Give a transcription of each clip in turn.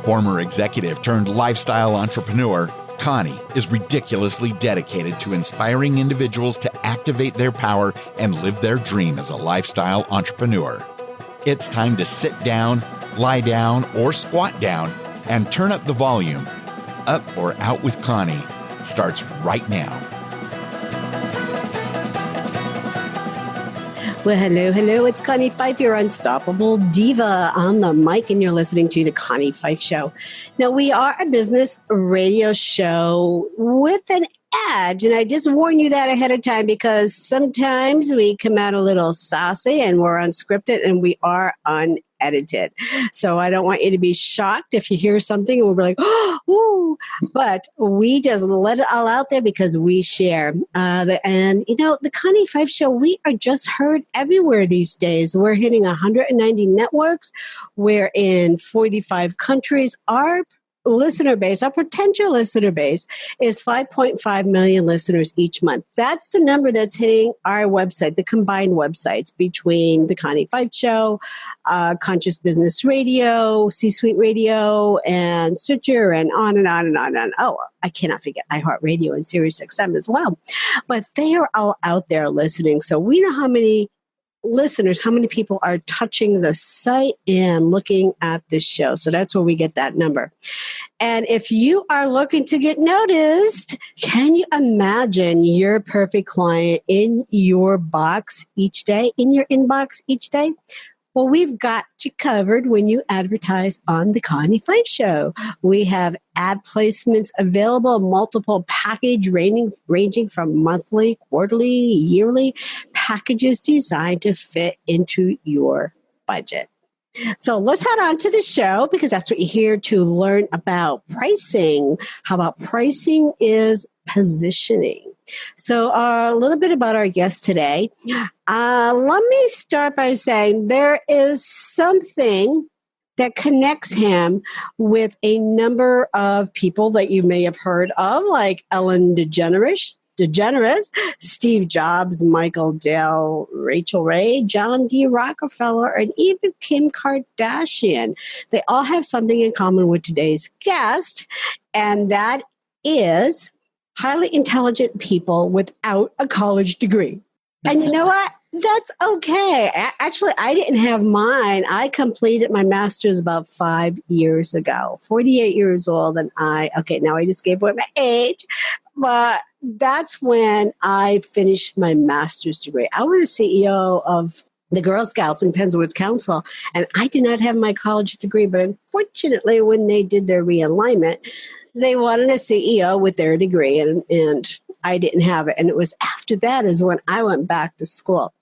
Former executive turned lifestyle entrepreneur, Connie is ridiculously dedicated to inspiring individuals to activate their power and live their dream as a lifestyle entrepreneur. It's time to sit down, lie down, or squat down and turn up the volume. Up or Out with Connie starts right now. Well, hello. It's Connie Fife, your unstoppable diva on the mic, and you're listening to The Connie Fife Show. Now, we are a business radio show with an edge, and I just warn you that ahead of time because sometimes we come out a little saucy and we're unscripted and we are unedited. So I don't want you to be shocked if you hear something and we'll be like, oh, ooh. But we just let it all out there because we share. The Connie Fife Show, we are just heard everywhere these days. We're hitting 190 networks. We're in 45 countries. Our listener base, our potential listener base is 5.5 million listeners each month. That's the number that's hitting our website, the combined websites between the Connie Fife Show, Conscious Business Radio, C-Suite Radio, and Stitcher, and on and on and on and on. Oh, I cannot forget iHeartRadio and SiriusXM as well. But they are all out there listening. So we know how many listeners, how many people are touching the site and looking at the show. So that's where we get that number. And if you are looking to get noticed, can you imagine your perfect client in your box each day, in your inbox each day? Well, we've got you covered when you advertise on the Connie Fife Show. We have ad placements available, multiple package ranging from monthly, quarterly, yearly packages designed to fit into your budget. So let's head on to the show because that's what you're here to learn about pricing. How about pricing is positioning? So a little bit about our guest today. Let me start by saying there is something that connects him with a number of people that you may have heard of, like Ellen DeGeneres, Steve Jobs, Michael Dell, Rachael Ray, John D. Rockfeller, and even Kim Kardashian. They all have something in common with today's guest, and that is highly intelligent people without a college degree. And you know what? That's okay. Actually, I didn't have mine. I completed my master's about 5 years ago, 48 years old. And now I just gave away my age, but that's when I finished my master's degree. I was a CEO of the Girl Scouts and Pennsylvania Council, and I did not have my college degree, but unfortunately, when they did their realignment, they wanted a CEO with their degree, and I didn't have it. And it was after that is when I went back to school.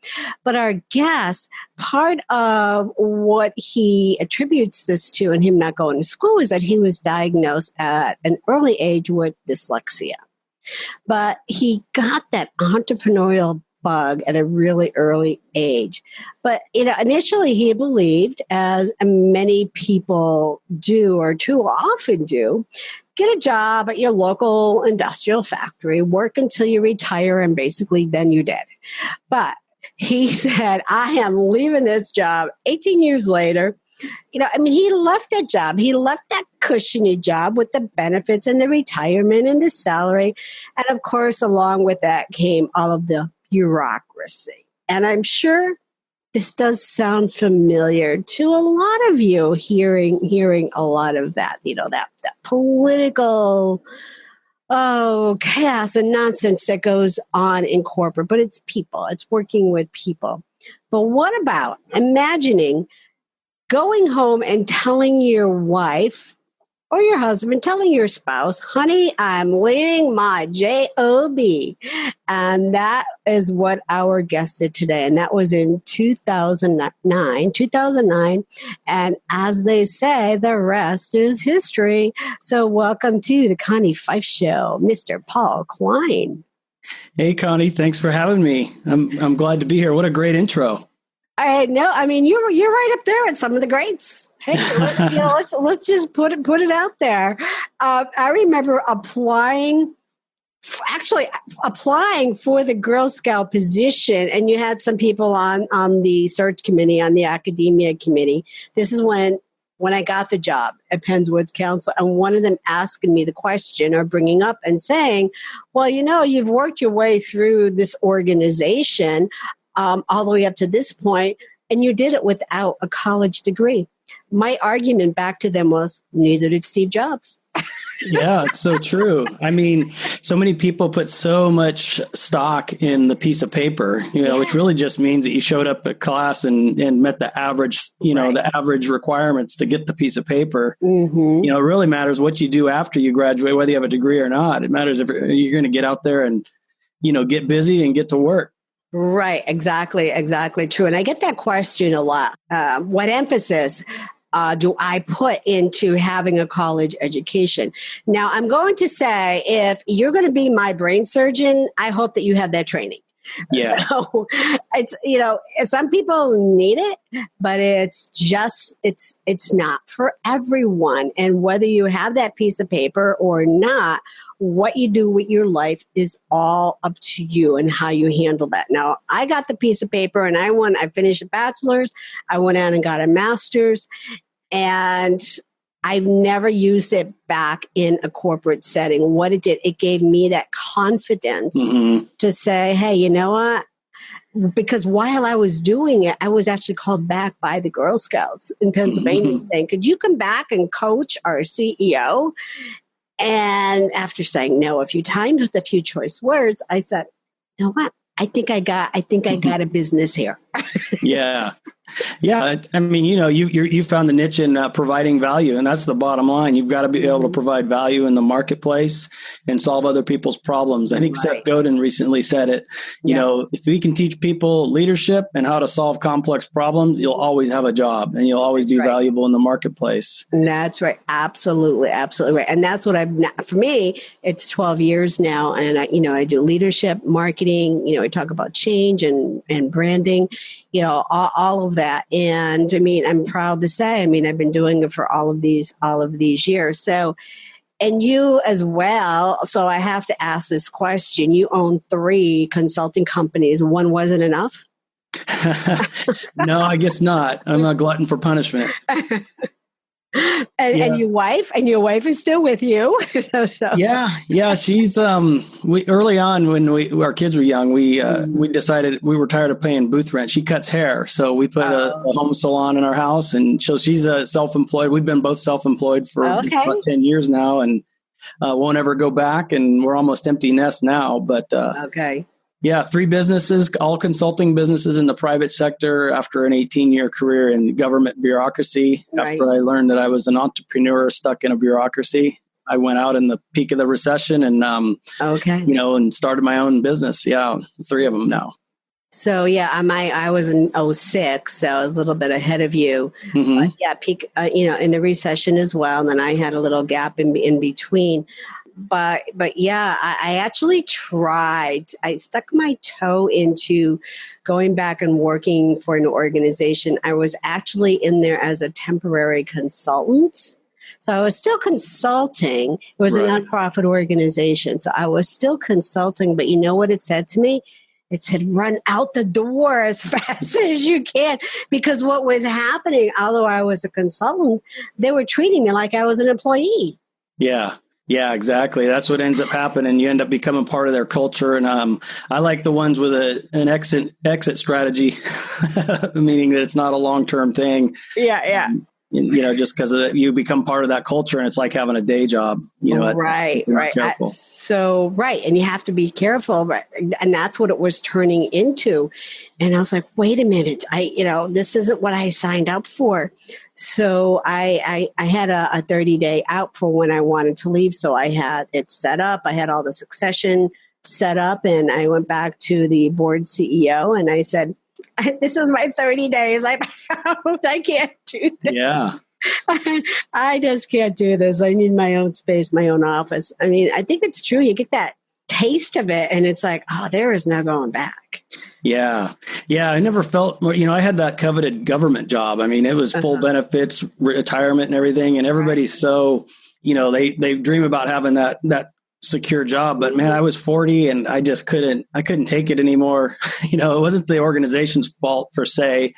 But our guest, part of what he attributes this to and him not going to school is that he was diagnosed at an early age with dyslexia. But he got that entrepreneurial bug at a really early age. But, initially he believed, as many people do or too often do, get a job at your local industrial factory, work until you retire, and basically then you're dead. But he said, I am leaving this job 18 years later. He left that job. He left that cushiony job with the benefits and the retirement and the salary. And of course, along with that came all of the bureaucracy. And I'm sure this does sound familiar to a lot of you hearing a lot of that, that political chaos and nonsense that goes on in corporate. But it's people. It's working with people. But what about imagining going home and telling your wife or your husband, telling your spouse, honey, I'm leaving my J.O.B. And that is what our guest did today. And that was in 2009. And as they say, the rest is history. So welcome to the Connie Fife Show, Mr. Paul Klein. Hey, Connie, thanks for having me. I'm glad to be here. What a great intro. I know. You're right up there with some of the greats. Hey, let's just put it out there. I remember applying for the Girl Scout position, and you had some people on the search committee, on the academia committee. This is when when I got the job at Penn's Woods Council, and one of them asking me the question or bringing up and saying, well, you've worked your way through this organization all the way up to this point, and you did it without a college degree. My argument back to them was, neither did Steve Jobs. Yeah, it's so true. I mean, so many people put so much stock in the piece of paper, which really just means that you showed up at class and met the average, the average requirements to get the piece of paper. Mm-hmm. It really matters what you do after you graduate, whether you have a degree or not. It matters if you're going to get out there and, get busy and get to work. Right. Exactly true. And I get that question a lot. What emphasis do I put into having a college education? Now, I'm going to say, if you're going to be my brain surgeon, I hope that you have that training. Yeah. So it's, some people need it, but it's not for everyone. And whether you have that piece of paper or not, what you do with your life is all up to you and how you handle that. Now, I got the piece of paper and I finished a bachelor's. I went out and got a master's. And I've never used it back in a corporate setting. What it did, it gave me that confidence to say, hey, you know what? Because while I was doing it, I was actually called back by the Girl Scouts in Pennsylvania saying, could you come back and coach our CEO? And after saying no a few times with a few choice words, I said, you know what? I think I got a business here. Yeah. Yeah. I mean, you found the niche in providing value, and that's the bottom line. You've got to be able to provide value in the marketplace and solve other people's problems. I think Seth Godin recently said it, if we can teach people leadership and how to solve complex problems, you'll always have a job and you'll always be valuable in the marketplace. That's right. Absolutely. Absolutely right. And that's what for me, it's 12 years now. And I do leadership, marketing, I talk about change and branding, all of that. And I mean, I'm proud to say, I've been doing it for all of these years. So, and you as well. So I have to ask this question. You own 3 consulting companies. One wasn't enough? No, I guess not. I'm a glutton for punishment. And your wife is still with you. so. Yeah. She's, early on when our kids were young, we decided we were tired of paying booth rent. She cuts hair. So we put a home salon in our house, and so she's self-employed. We've been both self-employed for about 10 years now, and won't ever go back. And we're almost empty nest now, but, yeah, 3 businesses, all consulting businesses in the private sector after an 18-year career in government bureaucracy. Right. After I learned that I was an entrepreneur stuck in a bureaucracy, I went out in the peak of the recession and, and started my own business. Yeah, 3 of them now. So, yeah, I was in 2006, so I was a little bit ahead of you. Mm-hmm. Peak, in the recession as well. And then I had a little gap in between. But yeah, I actually tried. I stuck my toe into going back and working for an organization. I was actually in there as a temporary consultant. So I was still consulting. It was a nonprofit organization. So I was still consulting. But you know what it said to me? It said, run out the door as fast as you can. Because what was happening, although I was a consultant, they were treating me like I was an employee. Yeah. Yeah, exactly. That's what ends up happening. You end up becoming part of their culture. And I like the ones with an exit strategy, meaning that it's not a long-term thing. Yeah. Just because you become part of that culture, and it's like having a day job. Right. Careful. And you have to be careful, right? And that's what it was turning into. And I was like, wait a minute, this isn't what I signed up for. So I had a 30-day out for when I wanted to leave. So I had it set up. I had all the succession set up, and I went back to the board CEO and I said, this is my 30 days. I can't do this. Yeah. I just can't do this. I need my own space, my own office. I mean, I think it's true. You get that taste of it and it's like, oh, there is no going back. Yeah. I never felt, I had that coveted government job. I mean, it was full benefits, retirement and everything. And everybody's so, they dream about having that secure job, but man, I was 40 and I just couldn't take it anymore. It wasn't the organization's fault per se,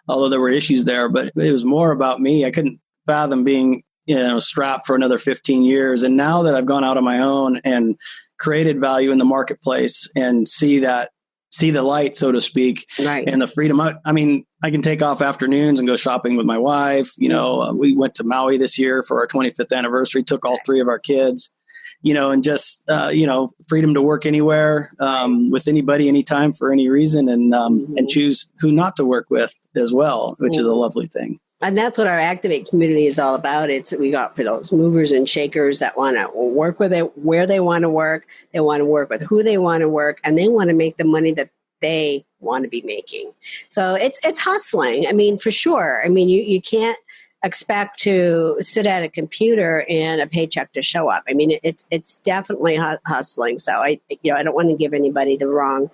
although there were issues there, but it was more about me. I couldn't fathom being, strapped for another 15 years. And now that I've gone out on my own and created value in the marketplace and see the light, so to speak, right, and the freedom. I mean, I can take off afternoons and go shopping with my wife. We went to Maui this year for our 25th anniversary, took all 3 of our kids, and just, freedom to work anywhere, with anybody, anytime, for any reason, and choose who not to work with as well, which is a lovely thing. And that's what our Activate community is all about. We got for those movers and shakers that want to work with it where they want to work. They want to work with who they want to work, and they want to make the money that they want to be making. So it's hustling. I mean, for sure. I mean, you can't expect to sit at a computer and a paycheck to show up. I mean, it's definitely hustling. So I don't want to give anybody the wrong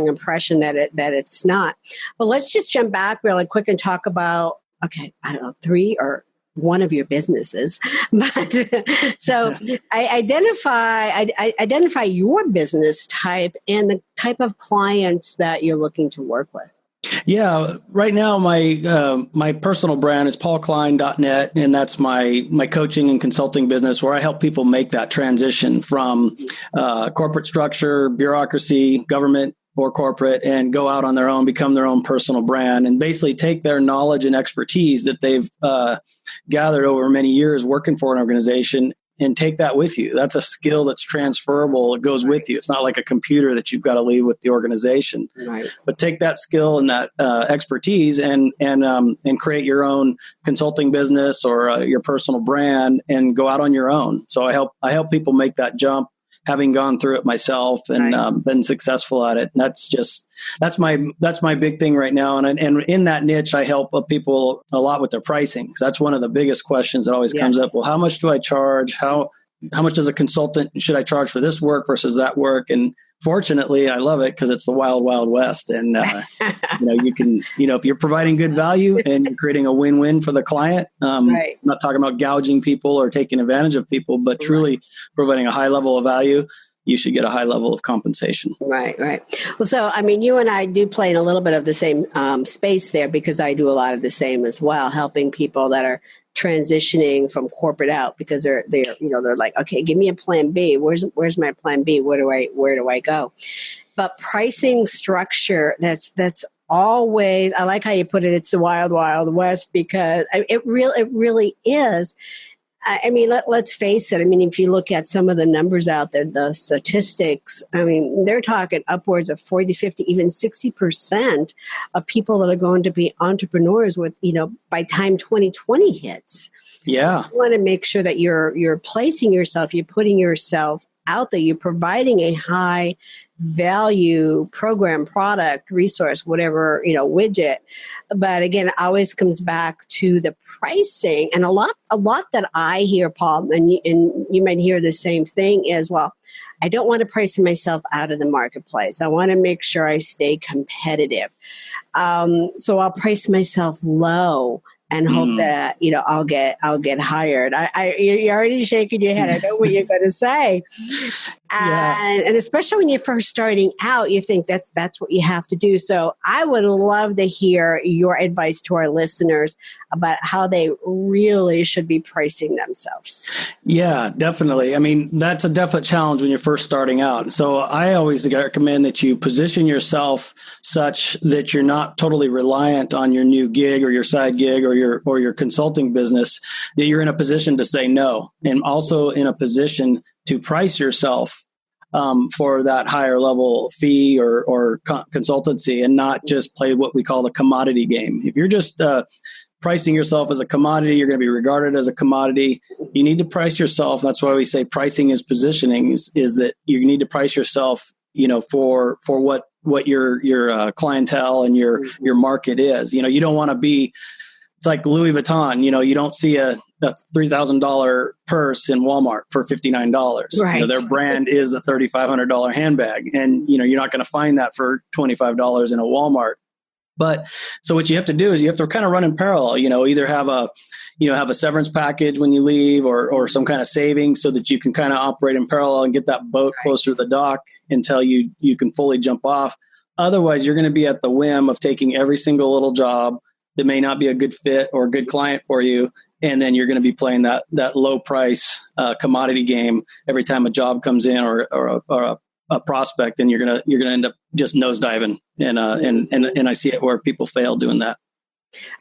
impression that it's not. But let's just jump back really quick and talk about, okay, I don't know, 3 or one of your businesses. But so I identify your business type and the type of clients that you're looking to work with. Yeah, right now my personal brand is paulklein.net, and that's my coaching and consulting business where I help people make that transition from corporate structure, bureaucracy, government, or corporate, and go out on their own, become their own personal brand, and basically take their knowledge and expertise that they've gathered over many years working for an organization and take that with you. That's a skill that's transferable. It goes with you. It's not like a computer that you've got to leave with the organization. Right. But take that skill and that expertise and create your own consulting business or your personal brand and go out on your own. So I help people make that jump, having gone through it myself and been successful at it. And that's my big thing right now. And in that niche, I help people a lot with their pricing. So that's one of the biggest questions that always comes up. Well, how much do I charge? How much as a consultant should I charge for this work versus that work? And fortunately, I love it because it's the wild, wild west. And, you can, if you're providing good value and you're creating a win-win for the client, I'm not talking about gouging people or taking advantage of people, but truly providing a high level of value, you should get a high level of compensation. Right. Well, so, I mean, you and I do play in a little bit of the same space there because I do a lot of the same as well, helping people that are transitioning from corporate out because they're like, okay, give me a plan B. Where's my plan B? Where do I go? But pricing structure, that's always, I like how you put it. It's the wild, wild west because it really is. I mean, let's face it. I mean, if you look at some of the numbers out there, the statistics, I mean, they're talking upwards of 40, 50, even 60% of people that are going to be entrepreneurs with, by time 2020 hits. Yeah. So you want to make sure that you're placing yourself, you're putting yourself out there, you're providing a high value program, product, resource, whatever, widget. But again, it always comes back to the pricing. And a lot that I hear, Paul, and you might hear the same thing is, well, I don't want to price myself out of the marketplace. I want to make sure I stay competitive. So I'll price myself low and hope that, I'll get hired. You're already shaking your head. I know what you're going to say. And especially when you're first starting out, you think that's what you have to do. So I would love to hear your advice to our listeners about how they really should be pricing themselves. Yeah, definitely. I mean, that's a definite challenge when you're first starting out. So I always recommend that you position yourself such that you're not totally reliant on your new gig or your side gig or your consulting business, that you're in a position to say no, and also in a position to price yourself for that higher level fee or consultancy, and not just play what we call the commodity game. If you're just pricing yourself as a commodity, you're going to be regarded as a commodity. You need to price yourself. That's why we say pricing is positioning, is that you need to price yourself, for what your clientele and your market is. You don't want to be, it's like Louis Vuitton, you don't see a $3,000 purse in Walmart for $59. Right. Their brand is a $3,500 handbag. And, you're not going to find that for $25 in a Walmart. But so what you have to do is you have to kind of run in parallel, either have a severance package when you leave or some kind of savings so that you can kind of operate in parallel and get that boat closer to the dock until you can fully jump off. Otherwise, you're going to be at the whim of taking every single little job that may not be a good fit or a good client for you And then you're going to be playing that low price commodity game every time a job comes in or a prospect, and you're gonna end up just nosediving. And I see it where people fail doing that.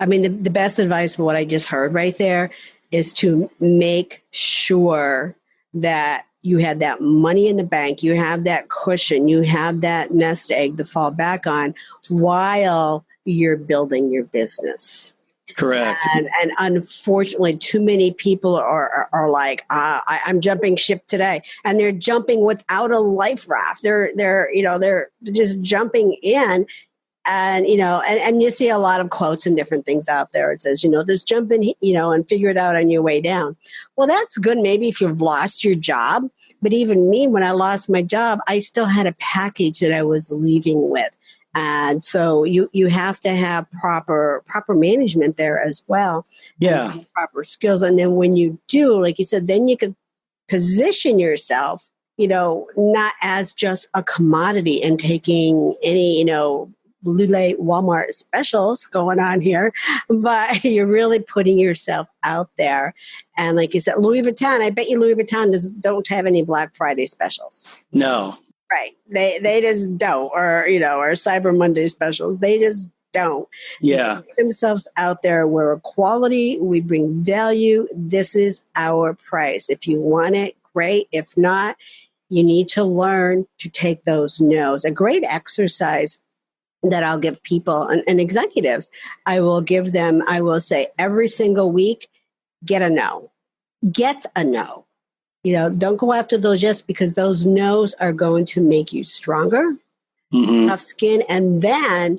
I mean, the best advice for what I just heard right there is to make sure that you have that money in the bank, you have that cushion, you have that nest egg to fall back on while you're building your business. Correct. And unfortunately, too many people are like, I'm jumping ship today, and they're jumping without a life raft. They're just jumping in. And, and you see a lot of quotes and different things out there. It says, just jump in, and figure it out on your way down. Well, that's good maybe if you've lost your job. But even me, when I lost my job, I still had a package that I was leaving with. And so you have to have proper management there as well. Yeah. Proper skills. And then when you do, like you said, then you can position yourself, not as just a commodity and taking any, Lule Walmart specials going on here, but you're really putting yourself out there. And like you said, Louis Vuitton, I bet you Louis Vuitton don't have any Black Friday specials. No. Right. They just don't, or Cyber Monday specials. They just don't. Yeah. They put themselves out there. We're quality. We bring value. This is our price. If you want it, great. If not, you need to learn to take those no's. A great exercise that I'll give people and executives, I will say every single week, get a no. Get a no. Don't go after those yes, because those no's are going to make you stronger, tough skin, and then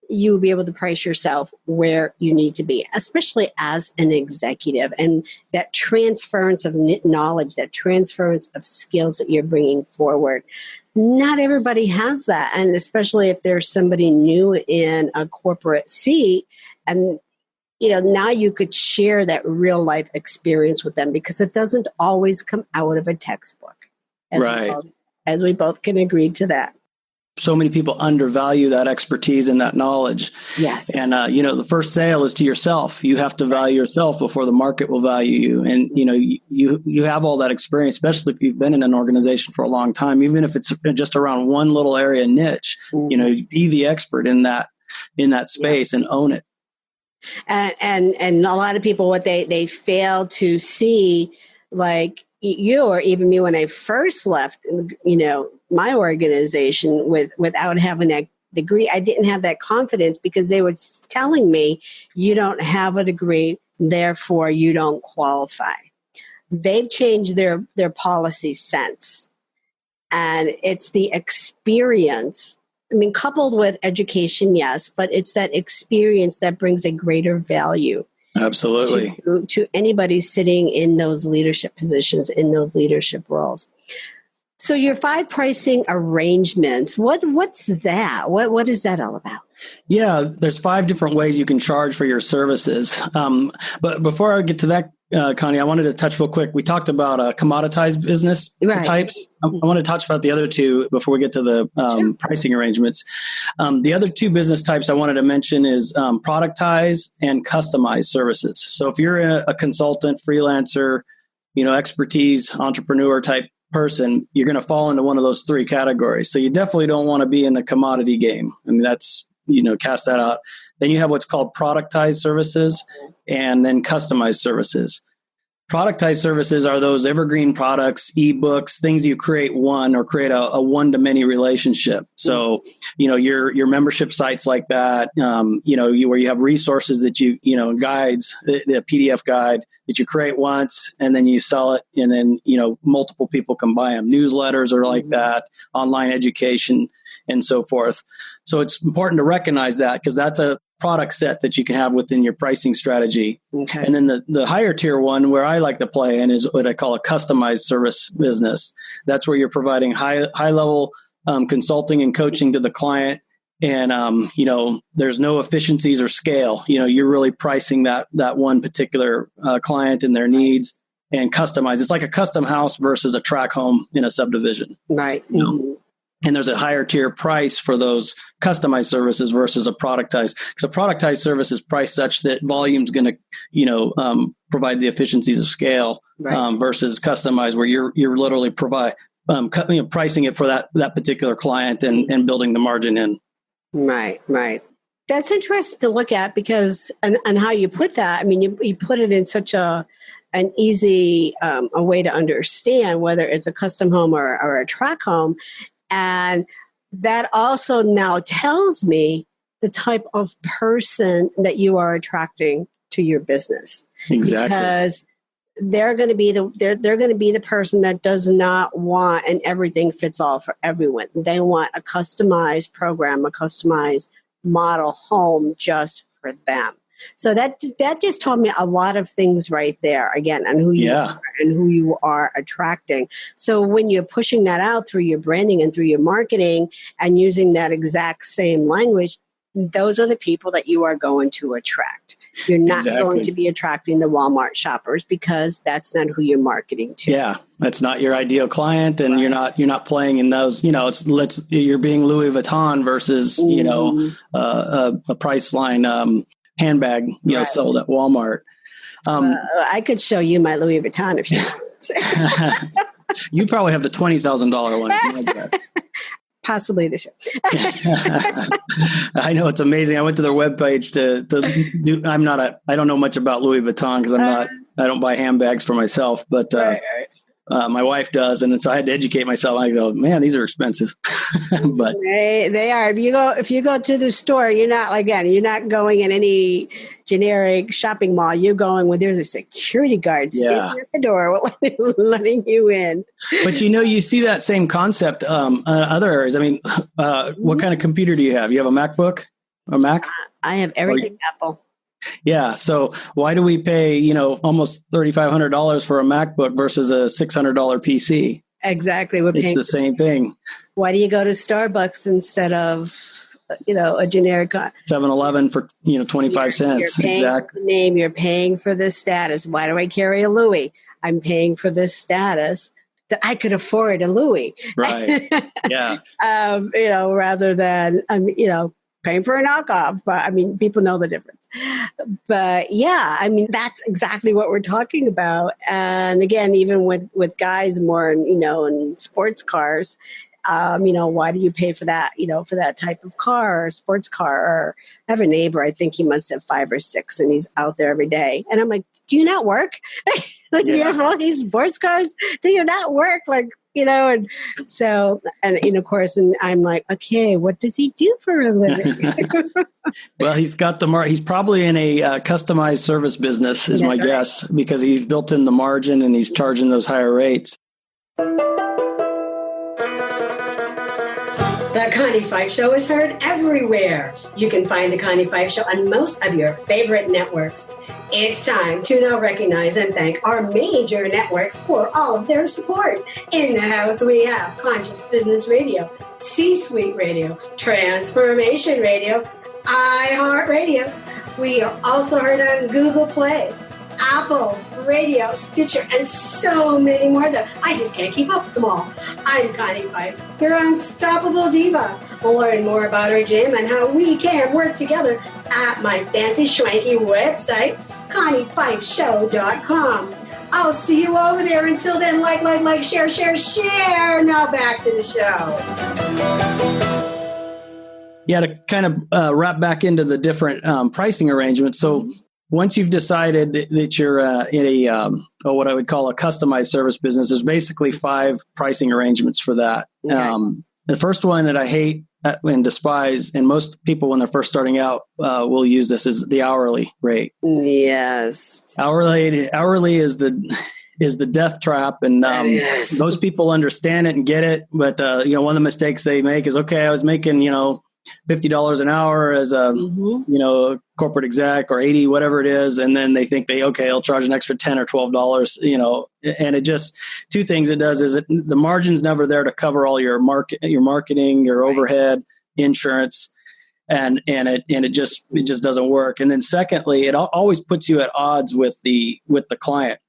you'll be able to price yourself where you need to be, especially as an executive. And that transference of knowledge, that transference of skills that you're bringing forward. Not everybody has that. And especially if there's somebody new in a corporate seat, and now you could share that real life experience with them, because it doesn't always come out of a textbook. As we both can agree to that. So many people undervalue that expertise and that knowledge. Yes. And, the first sale is to yourself. You have to value yourself before the market will value you. And, you have all that experience, especially if you've been in an organization for a long time, even if it's just around one little area niche, be the expert in that space and own it. And a lot of people, what they fail to see, like you or even me, when I first left, my organization without having that degree, I didn't have that confidence, because they were telling me, you don't have a degree, therefore you don't qualify. They've changed their policy since. And it's the experience. I mean, coupled with education, yes, but it's that experience that brings a greater value. Absolutely. To anybody sitting in those leadership positions, in those leadership roles. So your 5 pricing arrangements, what's that? What is that all about? Yeah, there's 5 different ways you can charge for your services. But before I get to that, Connie, I wanted to touch real quick. We talked about commoditized business types. I want to touch about the other 2 before we get to the pricing arrangements. The other 2 business types I wanted to mention is productized and customized services. So if you're a consultant, freelancer, expertise, entrepreneur type person, you're going to fall into one of those 3 categories. So you definitely don't want to be in the commodity game. I mean, that's, cast that out. Then you have what's called productized services and then customized services. Productized services are those evergreen products, ebooks, things you create or create a one-to-many relationship. So, your membership sites like that, where you have resources that guides, the PDF guide that you create once and then you sell it, and then, multiple people can buy them. Newsletters are like that, online education, and so forth. So it's important to recognize that, because that's a product set that you can have within your pricing strategy. Okay. And then the higher tier one, where I like to play in, is what I call a customized service business. That's where you're providing high level consulting and coaching to the client. And, there's no efficiencies or scale. You're really pricing that one particular client and their needs, and customize. It's like a custom house versus a track home in a subdivision. Right. And there's a higher tier price for those customized services versus a productized. Because a productized service is priced such that volume's going to, provide the efficiencies of scale, right, versus customized, where you're literally pricing it for that particular client and building the margin in. Right. That's interesting to look at because, and how you put that. I mean, you put it in such an easy a way to understand whether it's a custom home or a track home. And that also now tells me the type of person that you are attracting to your business. Exactly. Because they're going to be the person that does not want an everything fits all for everyone. They want a customized program, a customized model home just for them. So that just told me a lot of things right there, again, and who you are and who you are attracting. So when you're pushing that out through your branding and through your marketing and using that exact same language, those are the people that you are going to attract. You're not going to be attracting the Walmart shoppers because that's not who you're marketing to. Yeah, that's not your ideal client, and you're not playing in those. You're being Louis Vuitton versus a Priceline handbag, sold at Walmart. I could show you my Louis Vuitton if you want. You probably have the $20,000 one. Possibly this year. I know, it's amazing. I went to their webpage to do. I don't know much about Louis Vuitton because I don't buy handbags for myself, but my wife does, and so I had to educate myself. I go, man, these are expensive. But they are. If you go to the store, you're not going in any generic shopping mall. You're going where there's a security guard standing at the door letting you in. But you see that same concept other areas. I mean, what kind of computer do you have? You have a MacBook or Mac? I have everything Apple. Yeah. So why do we pay, almost $3,500 for a MacBook versus a $600 PC? Exactly. It's the same thing. Why do you go to Starbucks instead of, a generic 7-Eleven for, 25 cents? You're paying for the name. You're paying for the status. Why do I carry a Louis? I'm paying for this status that I could afford a Louis. Right. Yeah. Rather than, paying for a knockoff, but people know the difference. But that's exactly what we're talking about. And again, even with guys more, in sports cars, why do you pay for that, for that type of car or sports car? Or I have a neighbor, I think he must have 5 or 6 and he's out there every day. And I'm like, do you not work? You have all these sports cars. Do you not work? And so, and of course, and I'm like, okay, what does he do for a living? Well, he's got he's probably in a customized service business is my guess, because he's built in the margin and he's charging those higher rates. The Connie Five Show is heard everywhere. You can find The Connie Five Show on most of your favorite networks. It's time to now recognize and thank our major networks for all of their support. In the house, we have Conscious Business Radio, C-Suite Radio, Transformation Radio, iHeartRadio. We are also heard on Google Play, Apple Radio, Stitcher, and so many more that I just can't keep up with them all. I'm Connie Fife, your unstoppable diva. Learn more about our gym and how we can work together at my fancy schwanky website, ConnieFifeShow.com. I'll see you over there. Until then, like, share. Now back to the show. Yeah, to kind of wrap back into the different pricing arrangements. So once you've decided that you're in what I would call a customized service business, there's basically 5 pricing arrangements for that. Okay. The first one that I hate and despise, and most people when they're first starting out will use this, is the hourly rate. Yes, hourly is the death trap, and most people understand it and get it. But one of the mistakes they make is, okay, I was making $50 an hour as a corporate exec, or 80, whatever it is, and then they think I'll charge an extra $10 or $12, and it just, 2 things it does is the margin's never there to cover all your marketing, your overhead, insurance, and it just doesn't work. And then secondly, it always puts you at odds with the client,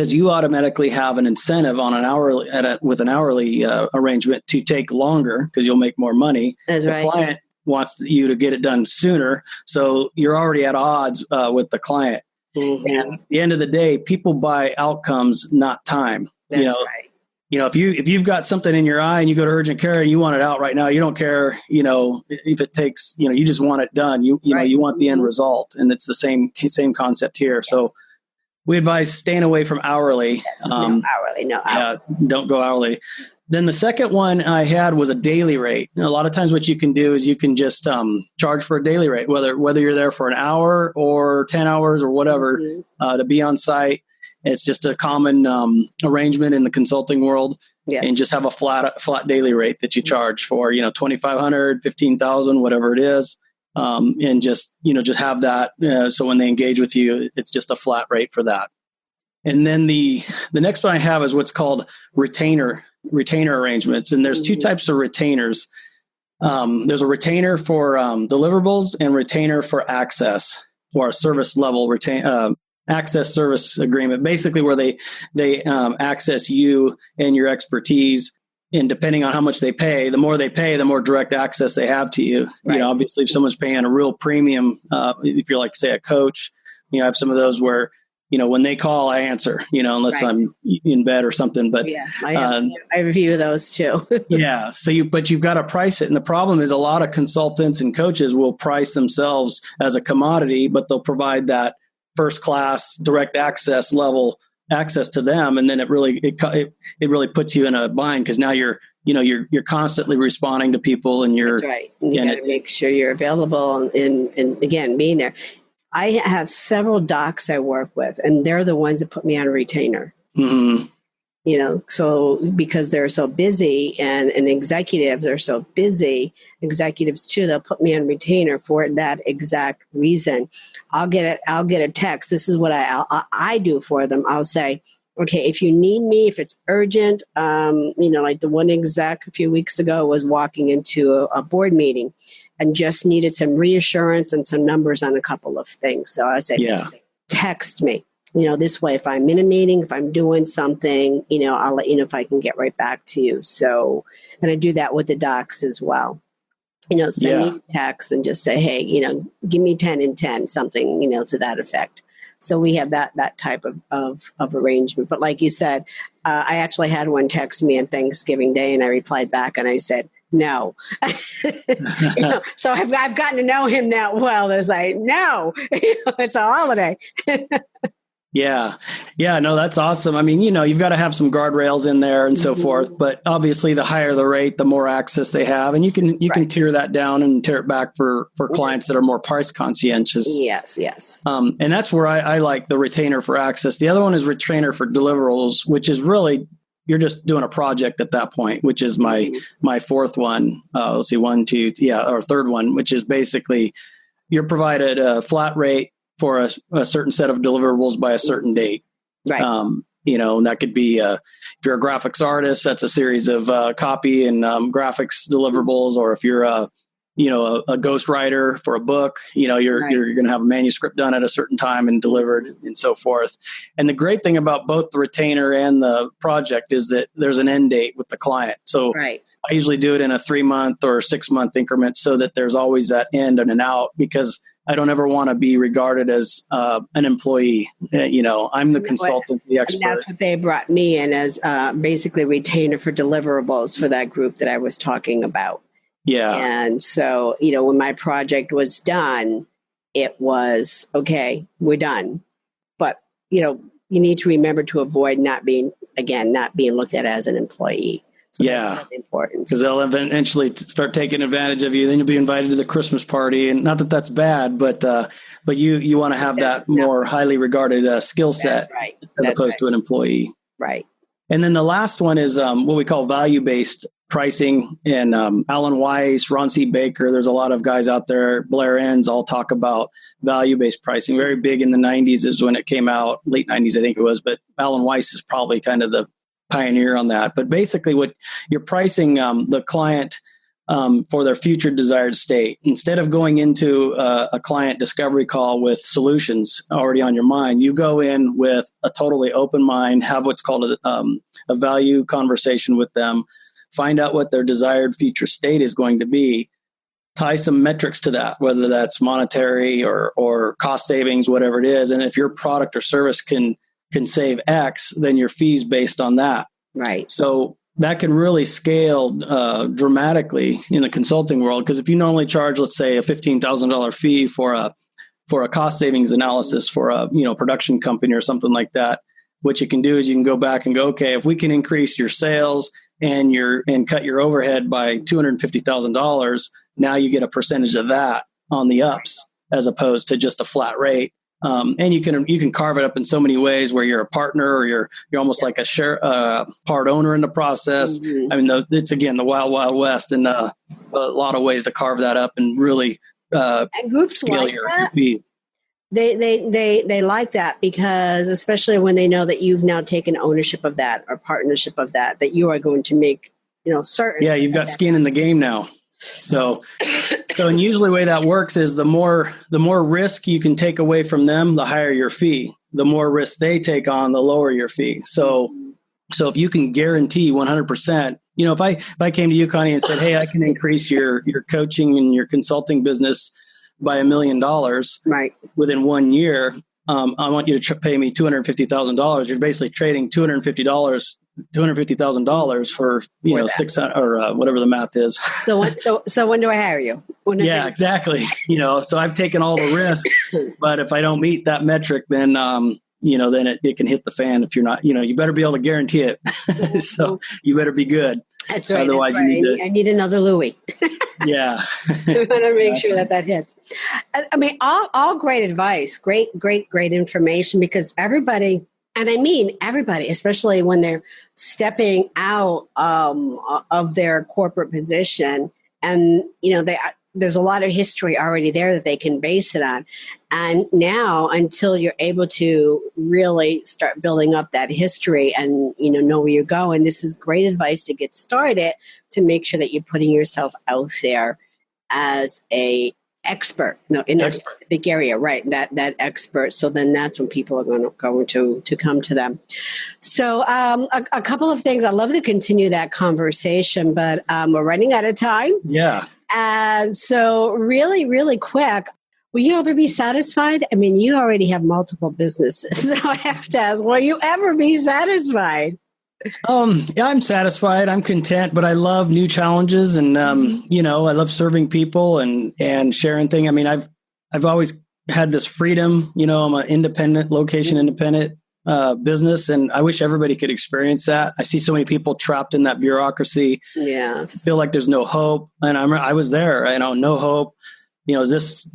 because you automatically have an incentive on an hourly with an hourly arrangement to take longer because you'll make more money. That's right. The client wants you to get it done sooner, so you're already at odds with the client. Mm-hmm. And at the end of the day, people buy outcomes, not time. That's right. If you've got something in your eye and you go to urgent care and you want it out right now, you don't care, if it takes, you just want it done. You want the end result, and it's the same concept here. Yeah. So we advise staying away from hourly. Yes, no hourly. Yeah, don't go hourly. Then the second one I had was a daily rate. A lot of times what you can do is you can just charge for a daily rate, whether you're there for an hour or 10 hours or whatever, to be on site. It's just a common arrangement in the consulting world. Yes. And just have a flat daily rate that you charge for, $2,500, $15,000, whatever it is. And just have that. So when they engage with you, it's just a flat rate for that. And then the next one I have is what's called retainer arrangements. And there's two types of retainers. There's a retainer for deliverables and retainer for access, or a service level access service agreement, basically where they access you and your expertise. And depending on how much they pay, the more direct access they have to you. Right. Obviously, if someone's paying a real premium, if you're like, say, a coach, I have some of those where, when they call, I answer, unless I'm in bed or something. But yeah, I review those too. Yeah. But you've got to price it. And the problem is a lot of consultants and coaches will price themselves as a commodity, but they'll provide that first class direct access level access to them. And then it really puts you in a bind, because now you're constantly responding to people, and you're, that's right. And you got to make sure you're available and again, being there. I have several docs I work with, and they're the ones that put me on a retainer. Mm-hmm. So because they're so busy, and executives are so busy, executives too, they'll put me on retainer for that exact reason. I'll get a text. This is what I do for them. I'll say, okay, if you need me, if it's urgent, like the one exec a few weeks ago was walking into a board meeting and just needed some reassurance and some numbers on a couple of things. So I said, text me. This way, if I'm in a meeting, if I'm doing something, I'll let you know if I can get right back to you. So, and I do that with the docs as well. Send me a text and just say, hey, give me 10 and 10, something, to that effect. So we have that type of arrangement. But like you said, I actually had one text me on Thanksgiving Day, and I replied back and I said, no. So I've gotten to know him that well. There's like, no, it's a holiday. Yeah. No, that's awesome. I mean, you've got to have some guardrails in there and so forth, but obviously the higher the rate, the more access they have, and you can tear that down and tear it back for clients that are more price conscientious. Yes. And that's where I like the retainer for access. The other one is retainer for deliverables, which is really, you're just doing a project at that point, which is my fourth one. Let's see, or third one, which is basically you're provided a flat rate for a certain set of deliverables by a certain date. Right. And that could be, if you're a graphics artist, that's a series of copy and graphics deliverables. Or if you're a ghostwriter for a book, you're going to have a manuscript done at a certain time and delivered and so forth. And the great thing about both the retainer and the project is that there's an end date with the client. So I usually do it in a 3-month or 6-month increment, so that there's always that end and an out, because I don't ever want to be regarded as an employee. I'm the consultant, the expert. And that's what they brought me in as basically retainer for deliverables for that group that I was talking about. Yeah. And so, when my project was done, it was, okay, we're done. But, you need to remember to avoid not being looked at as an employee. So that's really important. Because they'll eventually start taking advantage of you. Then you'll be invited to the Christmas party, and not that that's bad, but you want to have that more highly regarded skill set as opposed to an employee. Right. And then the last one is what we call value-based pricing. And Alan Weiss, Ron C. Baker, there's a lot of guys out there, Blair Enns, all talk about value-based pricing. Very big in the 90s is when it came out, late 90s I think it was, but Alan Weiss is probably kind of the pioneer on that. But basically what you're pricing the client for their future desired state. Instead of going into a client discovery call with solutions already on your mind, you go in with a totally open mind, have what's called a value conversation with them, find out what their desired future state is going to be, tie some metrics to that, whether that's monetary or cost savings, whatever it is. And if your product or service can save X, then your fees based on that. Right. So that can really scale dramatically in the consulting world. Because if you normally charge, let's say, a $15,000 fee for a cost savings analysis for a production company or something like that, what you can do is you can go back and go, okay, if we can increase your sales and cut your overhead by $250,000, now you get a percentage of that on the ups as opposed to just a flat rate. And you can carve it up in so many ways where you're a partner or you're almost like a part owner in the process. Mm-hmm. I mean, it's again the wild, wild west, and a lot of ways to carve that up and really and groups scale like your that. fee. They like that because especially when they know that you've now taken ownership of that or partnership of that you are going to make certain. Yeah, you've got skin in the game now. So and usually the way that works is the more risk you can take away from them, the higher your fee. The more risk they take on, the lower your fee. So if you can guarantee 100%, if I came to you, Connie, and said, hey, I can increase your coaching and your consulting business by $1 million right within 1 year, I want you to pay me $250,000. You're basically trading $250,000 for 600 or whatever the math is. So when do I hire you? Yeah, exactly. So I've taken all the risk, but if I don't meet that metric, then then it can hit the fan. If you're not, you better be able to guarantee it. So you better be good. That's right. Otherwise, that's right. I need another Louis. Yeah. We want to make sure that hits. I mean, all great advice, great information, because everybody, and I mean everybody, especially when they're stepping out of their corporate position, and there's a lot of history already there that they can base it on. And now, until you're able to really start building up that history and know where you're going, this is great advice to get started, to make sure that you're putting yourself out there as a expert, in a specific area, right? That expert. So then that's when people are going to come to them. So a couple of things. I'd love to continue that conversation, but we're running out of time. Yeah. And so really, really quick, will you ever be satisfied? I mean, you already have multiple businesses. So I have to ask, will you ever be satisfied? Yeah, I'm satisfied. I'm content, but I love new challenges, and I love serving people and sharing things. I mean, I've always had this freedom. I'm an independent, location independent business, and I wish everybody could experience that. I see so many people trapped in that bureaucracy. Yes, feel like there's no hope, and I was there. No hope. Is this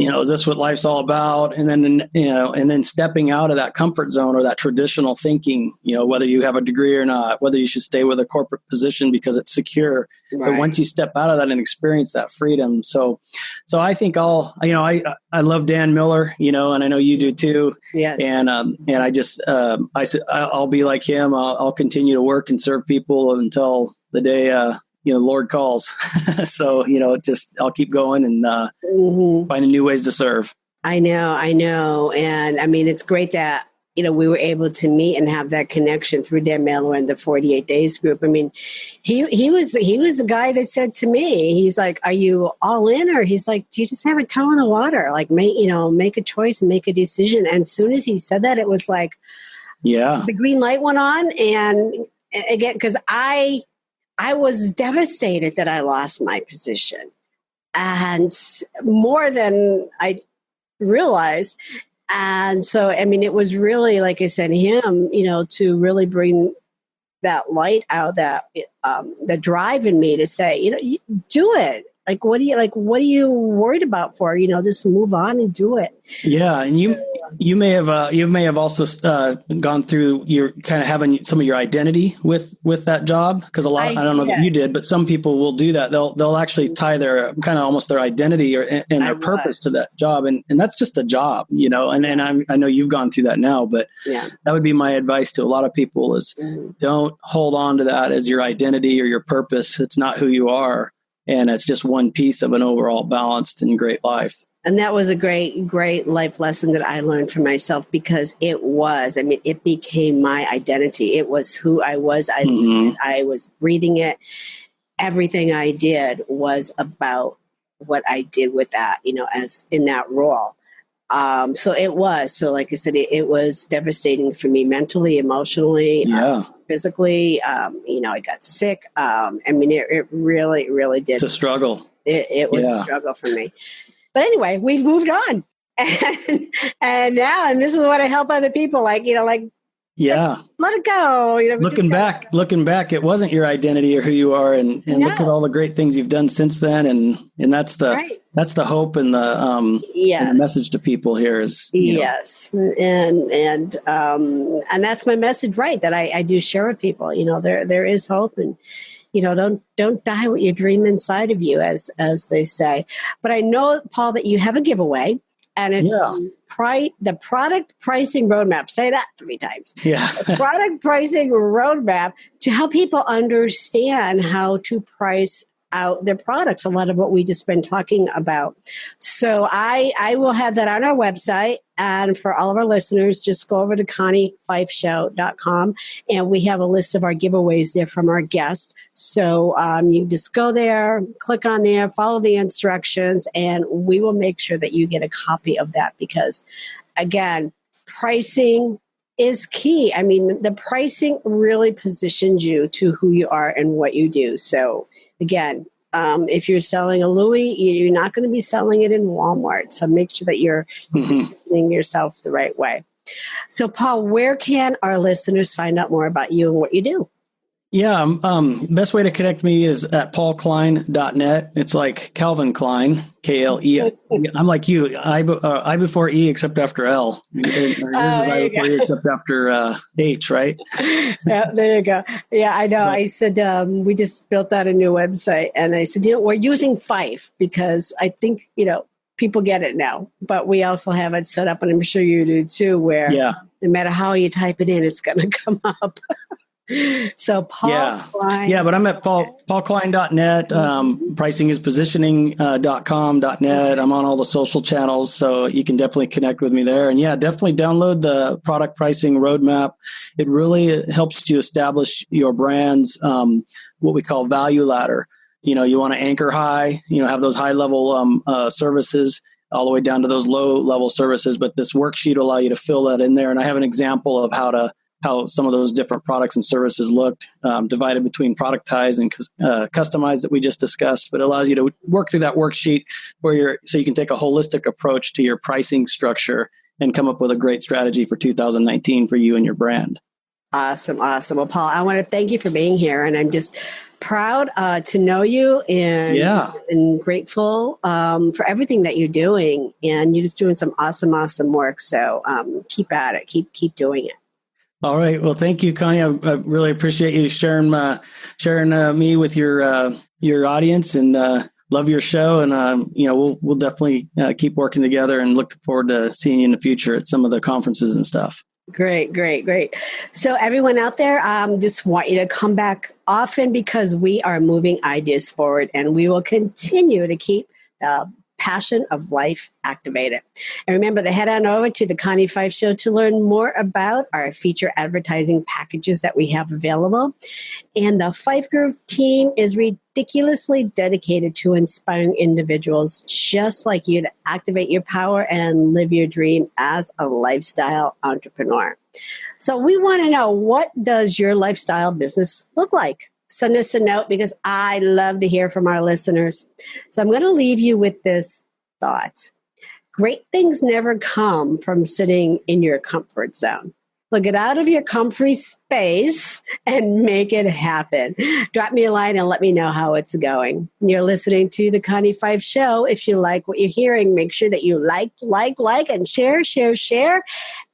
what life's all about? And then stepping out of that comfort zone or that traditional thinking, whether you have a degree or not, whether you should stay with a corporate position because it's secure. Right. But once you step out of that and experience that freedom. So I think I love Dan Miller, and I know you do too. Yes. And I just, I said, I'll be like him. I'll continue to work and serve people until the day, Lord calls. So, I'll keep going and finding new ways to serve. I know. And I mean, it's great that, we were able to meet and have that connection through Dan Miller and the 48 Days group. I mean, he was the guy that said to me, he's like, are you all in? Or he's like, do you just have a toe in the water? Like, make a choice and make a decision. And as soon as he said that, it was like, yeah, the green light went on. And again, because I was devastated that I lost my position, and more than I realized. And so, I mean, it was really, like I said, him, to really bring that light out, that the drive in me to say, you do it. Like, what are you worried about for? Just move on and do it. Yeah. And you may have also gone through your kind of having some of your identity with that job. Cause I don't know if you did, but some people will do that. They'll actually tie their kind of almost their identity and their purpose to that job. And that's just a job, and I know you've gone through that now, but that would be my advice to a lot of people is don't hold on to that as your identity or your purpose. It's not who you are. And it's just one piece of an overall balanced and great life. And that was a great life lesson that I learned for myself, because it became my identity. It was who I was. I was breathing it. Everything I did was about what I did with that, as in that role. So like I said, it was devastating for me mentally, emotionally, physically. I got sick. It really, really did. It's a struggle. It was a struggle for me. But anyway, we've moved on. And this is what I help other people. Let it go. Looking back, it wasn't your identity or who you are, and look at all the great things you've done since then. And that's the hope and the message to people here is, yes. And that's my message, right? That I do share with people, there is hope, and, don't die with your dream inside of you, as they say. But I know, Paul, that you have a giveaway. And it's the product pricing roadmap. Say that 3 times. Yeah. The product pricing roadmap to help people understand how to price out their products. A lot of what we just been talking about. So I will have that on our website. And for all of our listeners, just go over to ConnieFifeShow.com, and we have a list of our giveaways there from our guests. So you just go there, click on there, follow the instructions, and we will make sure that you get a copy of that, because, again, pricing is key. The pricing really positions you to who you are and what you do. So, again, if you're selling a Louis, you're not going to be selling it in Walmart. So make sure that you're positioning yourself the right way. So, Paul, where can our listeners find out more about you and what you do? Yeah. Best way to connect me is at paulklein.net. It's like Calvin Klein, K-L-E. I'm like you, I before E except after L. Yours is I before E except after H, right? Yeah, there you go. Yeah, I know. I said, we just built out a new website, and I said, we're using Fife because I think, people get it now, but we also have it set up, and I'm sure you do too, where no matter how you type it in, it's going to come up. So Paul Klein. Yeah, but I'm at paulklein.net. Pricing is positioning.com.net. I'm on all the social channels, so you can definitely connect with me there. And definitely download the product pricing roadmap. It really helps you establish your brand's what we call value ladder. You want to anchor high, have those high level services all the way down to those low level services. But this worksheet will allow you to fill that in there. And I have an example of how some of those different products and services looked, divided between productized and customized that we just discussed, but it allows you to work through that worksheet so you can take a holistic approach to your pricing structure and come up with a great strategy for 2019 for you and your brand. Awesome. Well, Paul, I want to thank you for being here, and I'm just proud to know you and grateful for everything that you're doing, and you're just doing some awesome work. So keep at it. Keep doing it. All right. Well, thank you, Connie. I really appreciate you sharing me with your audience, and love your show. And we'll definitely keep working together, and look forward to seeing you in the future at some of the conferences and stuff. Great. So everyone out there, just want you to come back often, because we are moving ideas forward, and we will continue to keep the passion of life activated. And remember to head on over to the Connie Fife Show to learn more about our feature advertising packages that we have available. And the Fife Group team is ridiculously dedicated to inspiring individuals just like you to activate your power and live your dream as a lifestyle entrepreneur. So we want to know, what does your lifestyle business look like? Send us a note, because I love to hear from our listeners. So I'm going to leave you with this thought. Great things never come from sitting in your comfort zone. So get out of your comfy space and make it happen. Drop me a line and let me know how it's going. You're listening to the Connie Fife Show. If you like what you're hearing, make sure that you like, and share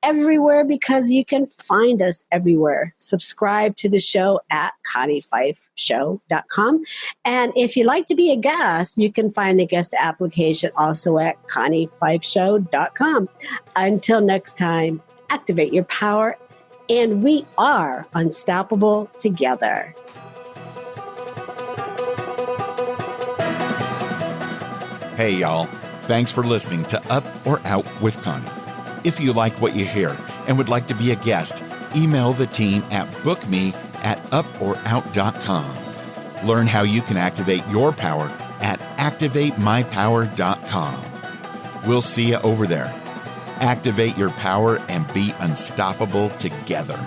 everywhere, because you can find us everywhere. Subscribe to the show at ConnieFifeShow.com. And if you'd like to be a guest, you can find the guest application also at ConnieFifeShow.com. Until next time, activate your power, and we are unstoppable together. Hey, y'all. Thanks for listening to Up or Out with Connie. If you like what you hear and would like to be a guest, email the team at bookme@uporout.com. Learn how you can activate your power at activatemypower.com. We'll see you over there. Activate your power and be unstoppable together.